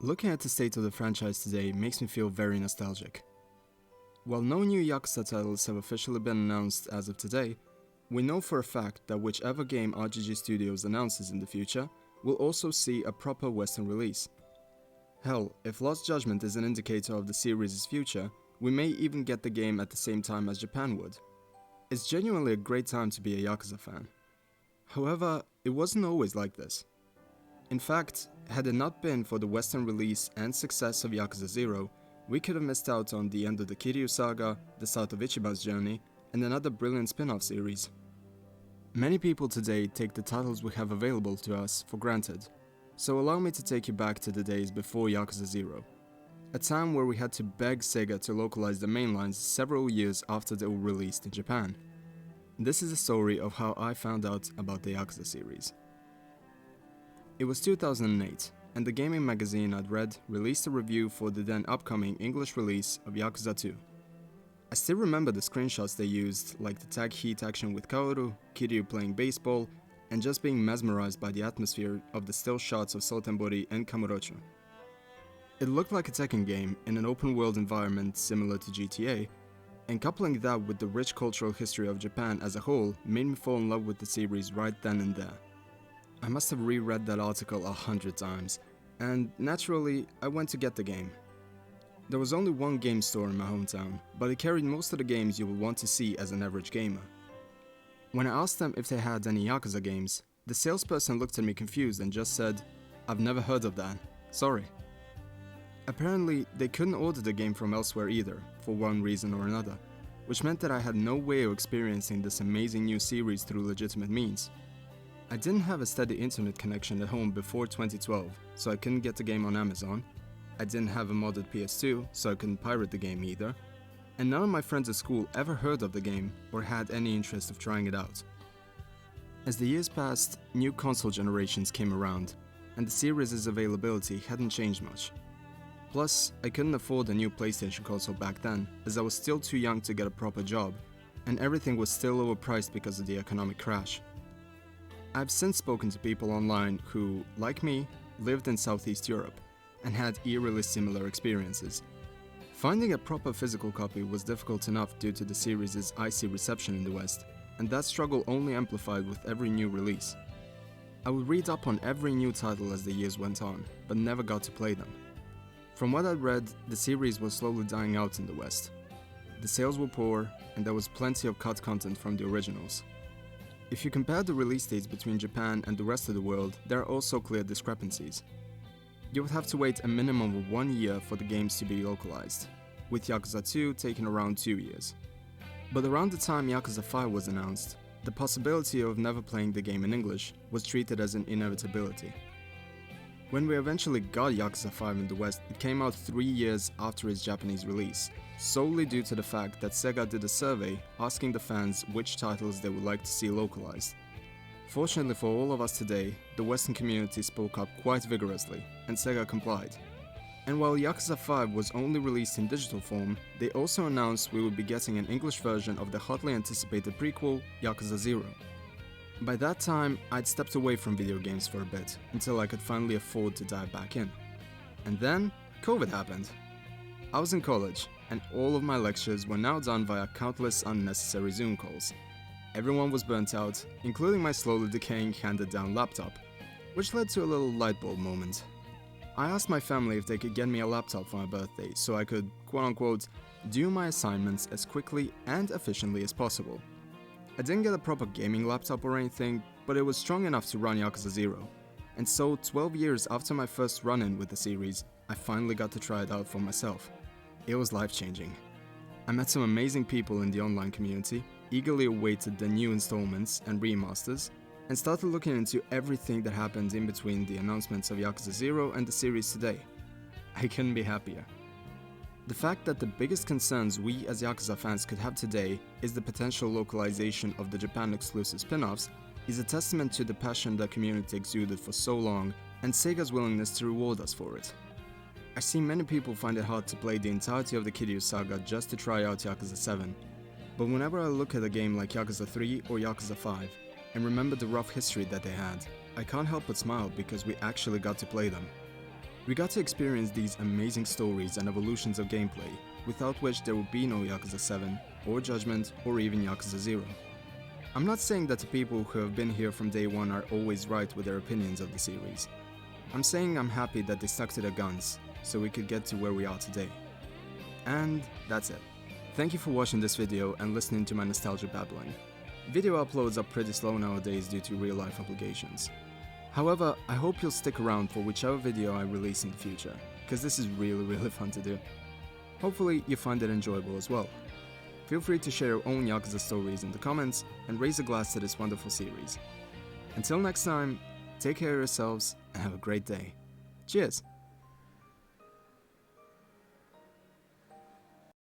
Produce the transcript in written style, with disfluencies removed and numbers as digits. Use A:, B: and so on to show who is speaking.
A: Looking at the state of the franchise today makes me feel very nostalgic. While no new Yakuza titles have officially been announced as of today, we know for a fact that whichever game RGG Studios announces in the future will also see a proper Western release. Hell, if Lost Judgment is an indicator of the series' future, we may even get the game at the same time as Japan would. It's genuinely a great time to be a Yakuza fan. However, it wasn't always like this. In fact, had it not been for the Western release and success of Yakuza 0, we could have missed out on the end of the Kiryu saga, the start of Ichiban's journey, and another brilliant spin-off series. Many people today take the titles we have available to us for granted, so allow me to take you back to the days before Yakuza 0, a time where we had to beg Sega to localize the mainlines several years after they were released in Japan. This is a story of how I found out about the Yakuza series. It was 2008, and the gaming magazine I'd read released a review for the then upcoming English release of Yakuza 2. I still remember the screenshots they used, like the tag heat action with Kaoru, Kiryu playing baseball, and just being mesmerized by the atmosphere of the still shots of Sotenbori and Kamurocho. It looked like a Tekken game in an open world environment similar to GTA, and coupling that with the rich cultural history of Japan as a whole made me fall in love with the series right then and there. I must have reread that article 100 times, and naturally, I went to get the game. There was only one game store in my hometown, but it carried most of the games you would want to see as an average gamer. When I asked them if they had any Yakuza games, the salesperson looked at me confused and just said, "I've never heard of that, sorry." Apparently, they couldn't order the game from elsewhere either, for one reason or another, which meant that I had no way of experiencing this amazing new series through legitimate means. I didn't have a steady internet connection at home before 2012, so I couldn't get the game on Amazon. I didn't have a modded PS2, so I couldn't pirate the game either. And none of my friends at school ever heard of the game or had any interest of trying it out. As the years passed, new console generations came around, and the series' availability hadn't changed much. Plus, I couldn't afford a new PlayStation console back then, as I was still too young to get a proper job, and everything was still overpriced because of the economic crash. I've since spoken to people online who, like me, lived in Southeast Europe and had eerily similar experiences. Finding a proper physical copy was difficult enough due to the series' icy reception in the West, and that struggle only amplified with every new release. I would read up on every new title as the years went on, but never got to play them. From what I'd read, the series was slowly dying out in the West. The sales were poor, and there was plenty of cut content from the originals. If you compare the release dates between Japan and the rest of the world, there are also clear discrepancies. You would have to wait a minimum of 1 year for the games to be localized, with Yakuza 2 taking around 2 years. But around the time Yakuza 5 was announced, the possibility of never playing the game in English was treated as an inevitability. When we eventually got Yakuza 5 in the West, it came out 3 years after its Japanese release, solely due to the fact that Sega did a survey asking the fans which titles they would like to see localized. Fortunately for all of us today, the Western community spoke up quite vigorously, and Sega complied. And while Yakuza 5 was only released in digital form, they also announced we would be getting an English version of the hotly anticipated prequel, Yakuza 0. By that time, I'd stepped away from video games for a bit, until I could finally afford to dive back in. And then, COVID happened. I was in college, and all of my lectures were now done via countless unnecessary Zoom calls. Everyone was burnt out, including my slowly decaying handed-down laptop, which led to a little lightbulb moment. I asked my family if they could get me a laptop for my birthday so I could, quote-unquote, do my assignments as quickly and efficiently as possible. I didn't get a proper gaming laptop or anything, but it was strong enough to run Yakuza 0. And so, 12 years after my first run-in with the series, I finally got to try it out for myself. It was life-changing. I met some amazing people in the online community, eagerly awaited the new installments and remasters, and started looking into everything that happened in between the announcements of Yakuza 0 and the series today. I couldn't be happier. The fact that the biggest concerns we as Yakuza fans could have today is the potential localization of the Japan-exclusive spin-offs is a testament to the passion the community exuded for so long and Sega's willingness to reward us for it. I see many people find it hard to play the entirety of the Kiryu saga just to try out Yakuza 7, but whenever I look at a game like Yakuza 3 or Yakuza 5 and remember the rough history that they had, I can't help but smile because we actually got to play them. We got to experience these amazing stories and evolutions of gameplay, without which there would be no Yakuza 7, or Judgment, or even Yakuza 0. I'm not saying that the people who have been here from day one are always right with their opinions of the series. I'm saying I'm happy that they stuck to their guns, so we could get to where we are today. And that's it. Thank you for watching this video and listening to my nostalgia babbling. Video uploads are pretty slow nowadays due to real life obligations. However, I hope you'll stick around for whichever video I release in the future, cause this is really fun to do. Hopefully you find it enjoyable as well. Feel free to share your own Yakuza stories in the comments and raise a glass to this wonderful series. Until next time, take care of yourselves and have a great day. Cheers!